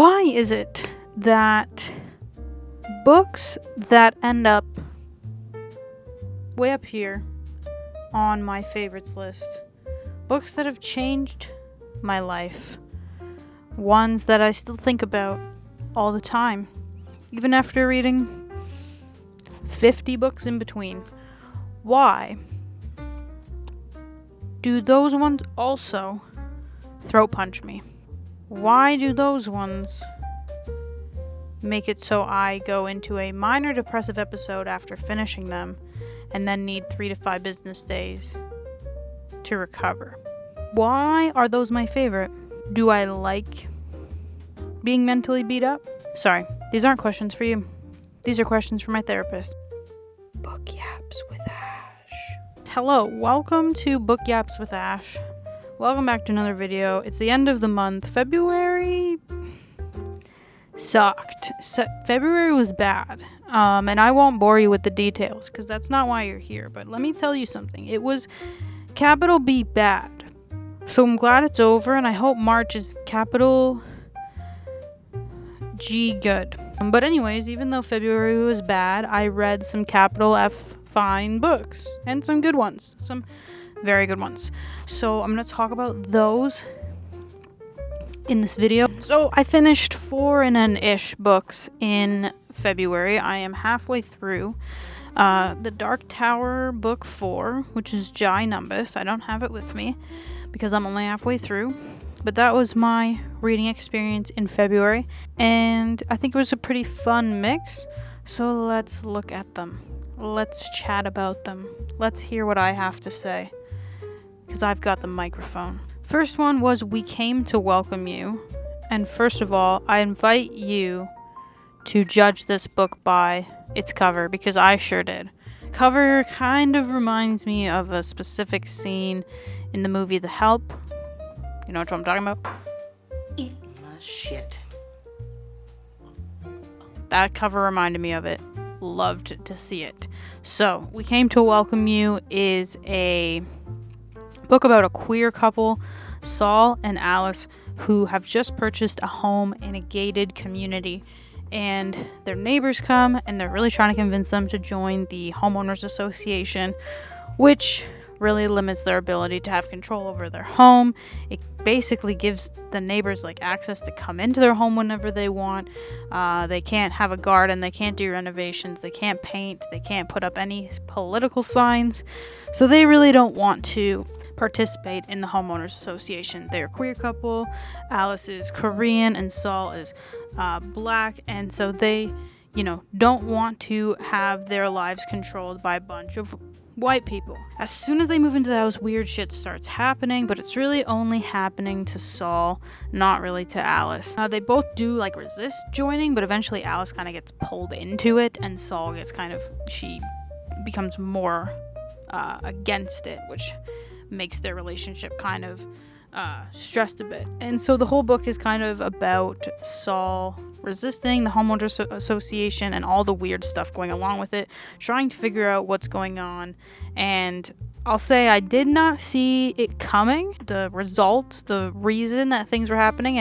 Why is it that books that end up way up here on my favorites list, books that have changed my life, ones that I still think about all the time, even after reading 50 books in between, why do those ones also throat punch me? Why do those ones make it so I go into a minor depressive episode after finishing them and then need 3 to 5 business days to recover? Why are those my favorite? Do I like being mentally beat up? Sorry, these aren't questions for you. These are questions for my therapist. Book Yaps with Ash. Hello, welcome to Book Yaps with Ash. Welcome back to another video. It's the end of the month. February sucked. February was bad. And I won't bore you with the details because that's not why you're here. But let me tell you something. It was capital B bad. So I'm glad it's over, and I hope March is capital G good. But anyways, even though February was bad, I read some capital F fine books and some good ones. Some very good ones. So I'm going to talk about those in this video. So I finished 4 and an ish books in February. I am halfway through the Dark Tower book 4, which is Ginumbus. I don't have it with me because I'm only halfway through. But that was my reading experience in February, and I think it was a pretty fun mix. So let's look at them. Let's chat about them. Let's hear what I have to say, because I've got the microphone. First one was We Came to Welcome You. And first of all, I invite you to judge this book by its cover, because I sure did. Cover kind of reminds me of a specific scene in the movie The Help. You know what I'm talking about? Eat my shit. That cover reminded me of it. Loved to see it. So, We Came to Welcome You is a book about a queer couple, Saul and Alice, who have just purchased a home in a gated community. And their neighbors come, and they're really trying to convince them to join the homeowners association, which really limits their ability to have control over their home. It basically gives the neighbors access to come into their home whenever they want. They can't have a garden, they can't do renovations, they can't paint, they can't put up any political signs. So they really don't want to participate in the homeowners association. They're a queer couple. Alice is Korean and Saul is black, and so they don't want to have their lives controlled by a bunch of white people. As soon as they move into the house, weird shit starts happening, but it's really only happening to Saul, not really to Alice. They both do resist joining, but eventually Alice kind of gets pulled into it, and Saul gets she becomes more against it, which makes their relationship kind of stressed a bit. And so the whole book is kind of about Saul resisting the homeowners association and all the weird stuff going along with it, trying to figure out what's going on. And I'll say I did not see it coming. The result, the reason that things were happening,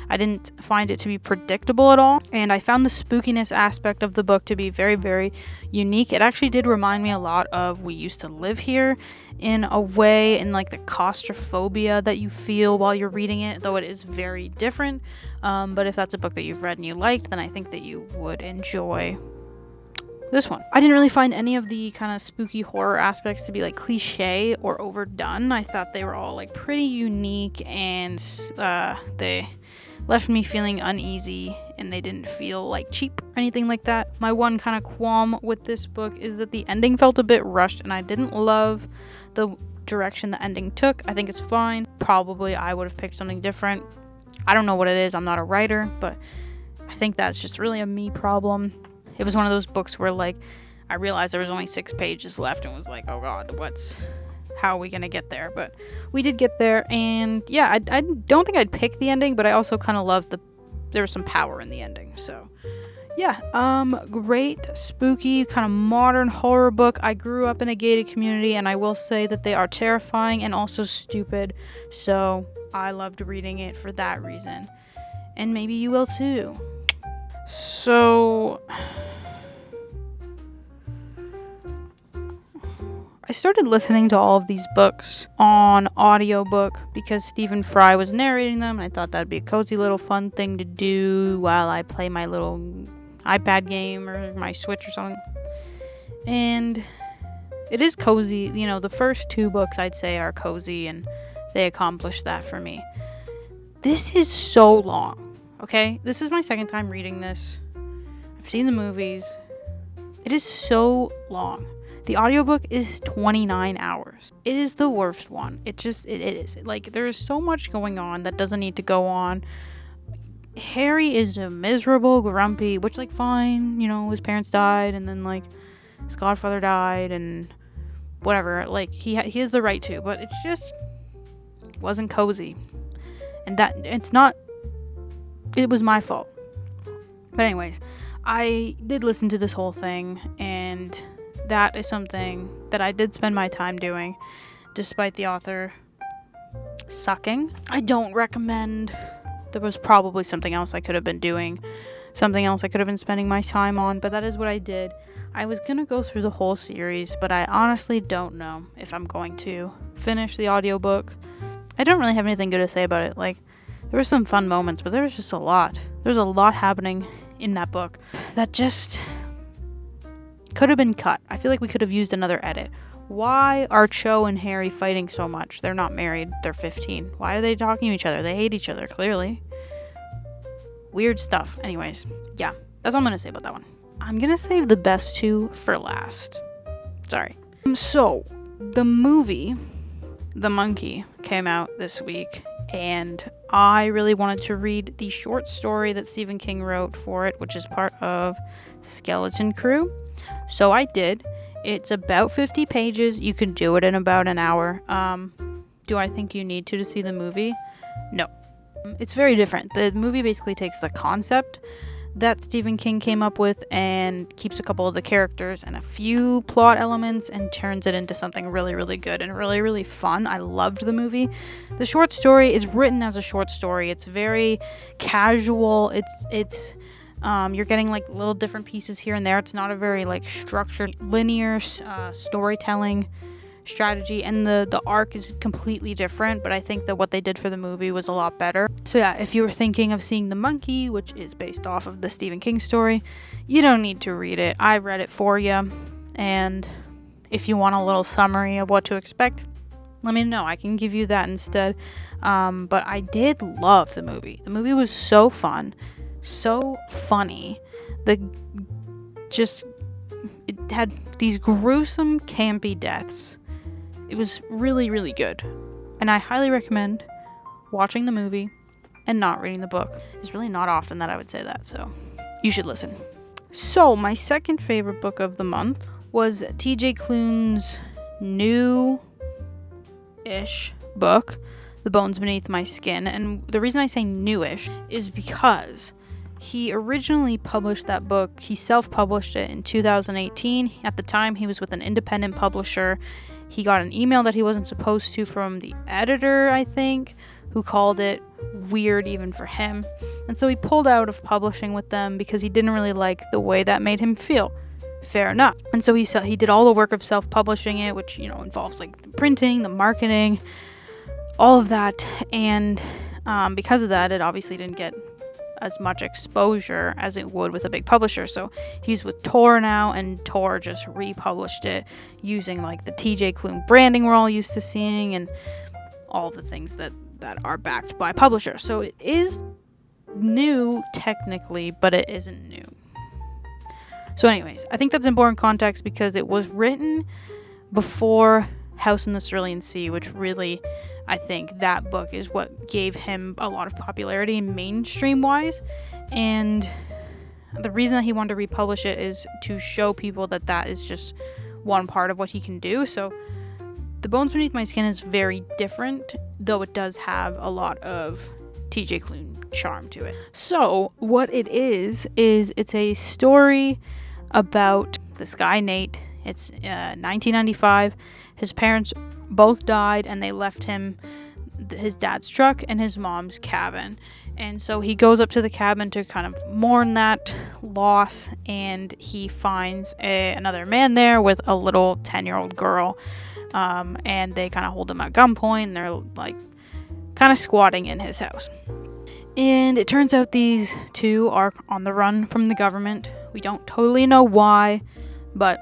I didn't find it to be predictable at all. And I found the spookiness aspect of the book to be very, very unique. It actually did remind me a lot of We Used to Live Here in a way, in the claustrophobia that you feel while you're reading it, though it is very different. But if that's a book that you've read and you liked, then I think that you would enjoy this one. I didn't really find any of the kind of spooky horror aspects to be cliche or overdone. I thought they were all pretty unique, and they left me feeling uneasy, and they didn't feel cheap or anything like that. My one kind of qualm with this book is that the ending felt a bit rushed, and I didn't love the direction the ending took. I think it's fine. Probably I would have picked something different. I don't know what it is. I'm not a writer, but I think that's just really a me problem. It was one of those books where I realized there was only 6 pages left and was oh god, how are we gonna get there? But we did get there, and yeah, I don't think I'd pick the ending, but I also kind of loved there was some power in the ending. So yeah, great, spooky, kind of modern horror book. I grew up in a gated community, and I will say that they are terrifying and also stupid, so I loved reading it for that reason. And maybe you will too. So I started listening to all of these books on audiobook because Stephen Fry was narrating them, and I thought that'd be a cozy little fun thing to do while I play my little iPad game or my Switch or something. And it is cozy. You know, the first 2 books I'd say are cozy, and they accomplished that for me. This is so long, okay? This is my second time reading this. I've seen the movies. It is so long. The audiobook is 29 hours. It is the worst one. It is. Like, there's so much going on that doesn't need to go on. Harry is a miserable, grumpy, which, like, fine. You know, his parents died, and then, like, his godfather died, and whatever. Like, he has the right to, but it just wasn't cozy. And that, it was my fault. But anyways, I did listen to this whole thing, and that is something that I did spend my time doing, despite the author sucking. I don't recommend. There was probably something else I could have been doing, something else I could have been spending my time on, but that is what I did. I was going to go through the whole series, but I honestly don't know if I'm going to finish the audiobook. I don't really have anything good to say about it. Like, there were some fun moments, but there was just a lot. There's a lot happening in that book that just could have been cut. I feel like we could have used another edit. Why are Cho and Harry fighting so much? They're not married. They're 15. Why are they talking to each other? They hate each other, clearly. Weird stuff. Anyways, yeah, that's all I'm going to say about that one. I'm going to save the best 2 for last. Sorry. So, the movie, The Monkey, came out this week, and I really wanted to read the short story that Stephen King wrote for it, which is part of Skeleton Crew. So I did. It's about 50 pages. You can do it in about an hour. Do I think you need to see the movie? No. It's very different. The movie basically takes the concept that Stephen King came up with and keeps a couple of the characters and a few plot elements and turns it into something really, really good and really, really fun. I loved the movie. The short story is written as a short story. It's very casual. It's you're getting like little different pieces here and there. It's not a very like structured, linear storytelling strategy, and the arc is completely different, but I think that what they did for the movie was a lot better. So yeah, if you were thinking of seeing The Monkey, which is based off of the Stephen King story, you don't need to read it. I read it for you, and if you want a little summary of what to expect, let me know. I can give you that instead. But I did love the movie. The movie was so fun, so funny. It had these gruesome, campy deaths. It was really, really good. And I highly recommend watching the movie and not reading the book. It's really not often that I would say that, so you should listen. So, my second favorite book of the month was TJ Klune's new-ish book, The Bones Beneath My Skin. And the reason I say newish is because he originally published that book. He self-published it in 2018. At the time, he was with an independent publisher. He got an email that he wasn't supposed to from the editor, I think, who called it weird even for him. And so he pulled out of publishing with them because he didn't really like the way that made him feel. Fair enough. And so he did all the work of self-publishing it, which, you know, involves like the printing, the marketing, all of that. And because of that, it obviously didn't get as much exposure as it would with a big publisher. So he's with Tor now, and Tor just republished it using like the TJ Klune branding we're all used to seeing and all the things that are backed by publishers. So it is new technically, but it isn't new. So anyways, I think that's important context because it was written before House in the Cerulean Sea, which really, I think that book is what gave him a lot of popularity mainstream-wise. And the reason that he wanted to republish it is to show people that that is just one part of what he can do. So The Bones Beneath My Skin is very different, though it does have a lot of TJ Klune charm to it. So what it is it's a story about this guy, Nate. It's 1995. His parents both died, and they left him his dad's truck and his mom's cabin. And so he goes up to the cabin to kind of mourn that loss, and he finds another man there with a little 10-year-old girl. And they kind of hold him at gunpoint, and they're like kind of squatting in his house. And it turns out these two are on the run from the government. We don't totally know why, but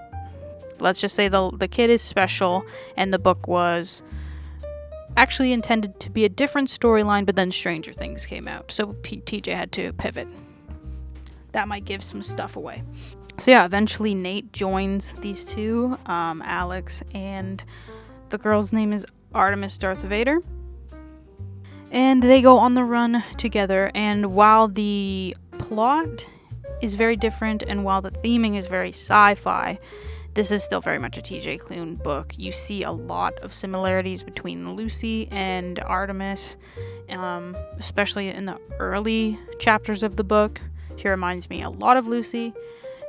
let's just say the kid is special, and the book was actually intended to be a different storyline, but then Stranger Things came out, so TJ had to pivot. That might give some stuff away. So yeah, eventually Nate joins these two, Alex, and the girl's name is Artemis Darth Vader. And they go on the run together, and while the plot is very different and while the theming is very sci-fi, this is still very much a TJ Klune book. You see a lot of similarities between Lucy and Artemis, especially in the early chapters of the book. She reminds me a lot of Lucy,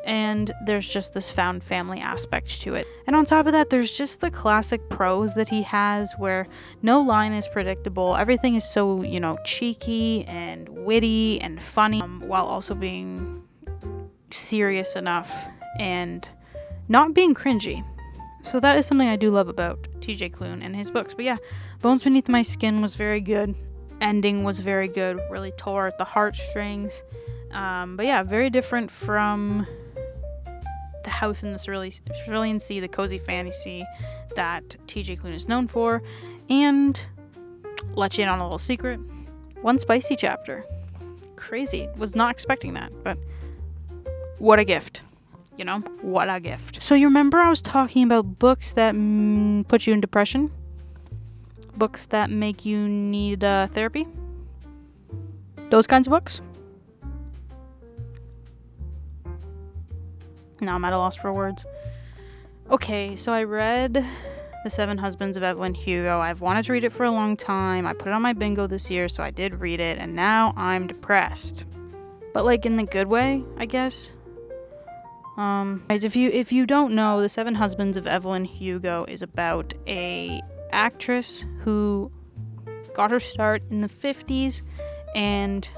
and there's just this found family aspect to it. And on top of that, there's just the classic prose that he has where no line is predictable. Everything is so, cheeky and witty and funny, while also being serious enough and not being cringy. So that is something I do love about TJ Klune and his books. But yeah, Bones Beneath My Skin was very good. Ending was very good. Really tore at the heartstrings. But yeah, very different from The House in the Cerulean Sea, the cozy fantasy that TJ Klune is known for. And let you in on a little secret. One spicy chapter. Crazy. Was not expecting that, but what a gift. What a gift. So you remember I was talking about books that put you in depression? Books that make you need therapy? Those kinds of books? Now I'm at a loss for words. Okay, so I read The 7 Husbands of Evelyn Hugo. I've wanted to read it for a long time. I put it on my bingo this year, so I did read it, and now I'm depressed. But in the good way, I guess. Guys, if you don't know, The 7 Husbands of Evelyn Hugo is about a actress who got her start in the 50s and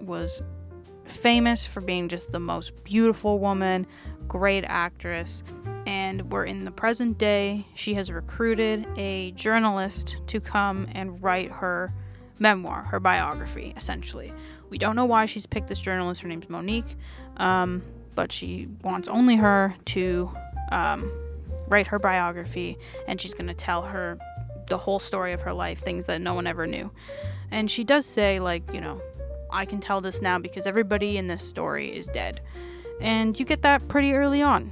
was famous for being just the most beautiful woman, great actress. And we're in the present day. She has recruited a journalist to come and write her memoir, her biography, essentially. We don't know why she's picked this journalist. Her name's Monique. But she wants only her to write her biography, and she's going to tell her the whole story of her life, things that no one ever knew. And she does say, I can tell this now because everybody in this story is dead. And you get that pretty early on.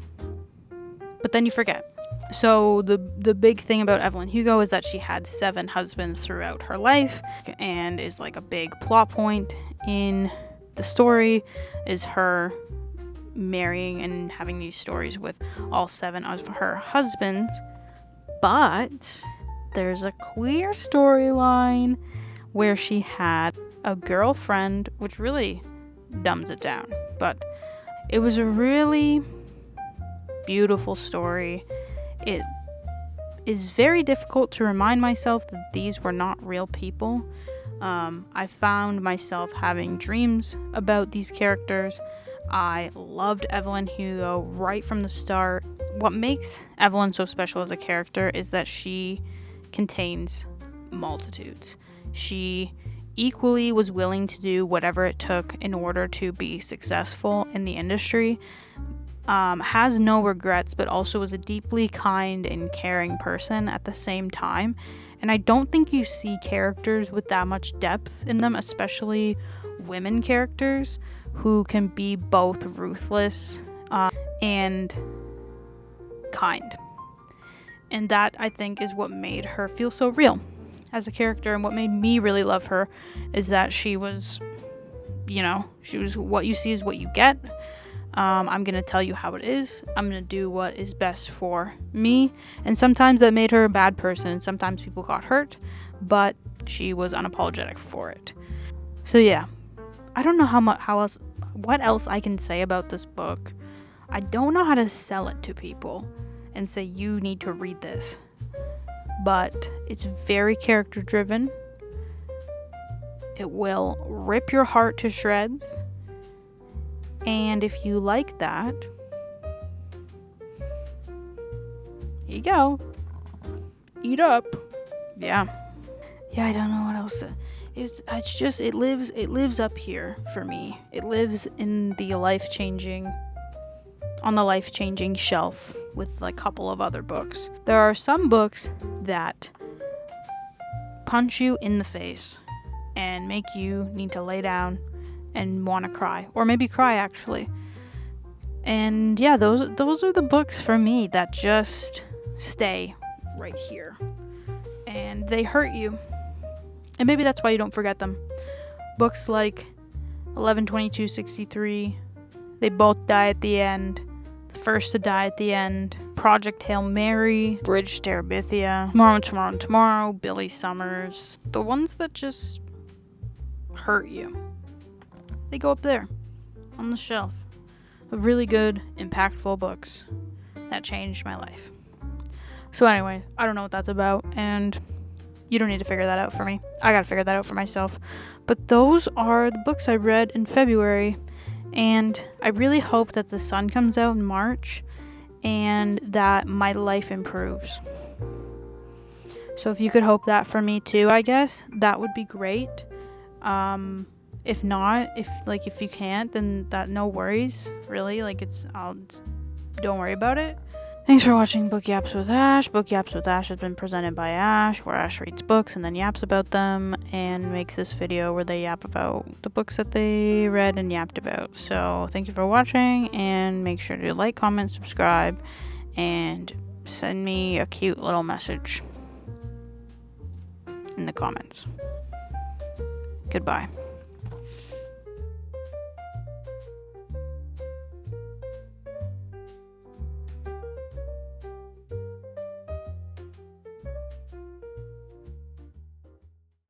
But then you forget. So the big thing about Evelyn Hugo is that she had 7 husbands throughout her life, and is a big plot point in the story is her marrying and having these stories with all 7 of her husbands. But there's a queer storyline where she had a girlfriend, which really dumbs it down, but it was a really beautiful story. It is very difficult to remind myself that these were not real people. I found myself having dreams about these characters. I loved Evelyn Hugo right from the start. What makes Evelyn so special as a character is that she contains multitudes. She equally was willing to do whatever it took in order to be successful in the industry. Has no regrets, but also is a deeply kind and caring person at the same time. And I don't think you see characters with that much depth in them, especially women characters who can be both ruthless and kind. And that, I think, is what made her feel so real as a character, and what made me really love her is that she was what you see is what you get. I'm going to tell you how it is. I'm going to do what is best for me. And sometimes that made her a bad person. Sometimes people got hurt, but she was unapologetic for it. So yeah, I don't know what else I can say about this book. I don't know how to sell it to people and say you need to read this. But it's very character driven. It will rip your heart to shreds. And if you like that, here you go. Eat up. Yeah. Yeah, I don't know what else. It's just it lives up here for me. It lives in the life-changing shelf with like a couple of other books. There are some books that punch you in the face and make you need to lay down and want to cry, or maybe cry actually. And yeah, those are the books for me that just stay right here, and they hurt you, and maybe that's why you don't forget them. Books like 11/22/63, They Both Die at the End, The First to Die at the End, Project Hail Mary, Bridge to Terabithia, Tomorrow, Billy Summers. The ones that just hurt you, they go up there on the shelf of really good, impactful books that changed my life. So anyway, I don't know what that's about, and you don't need to figure that out for me. I gotta figure that out for myself. But those are the books I read in February, and I really hope that The Sun comes out in March and that my life improves. So if you could hope that for me too, I guess, that would be great. If not, if you can't, then that, no worries, really. Don't worry about it. Thanks for watching Book Yaps with Ash. Book Yaps with Ash has been presented by Ash, where Ash reads books and then yaps about them, and makes this video where they yap about the books that they read and yapped about. So thank you for watching, and make sure to like, comment, subscribe, and send me a cute little message in the comments. Goodbye.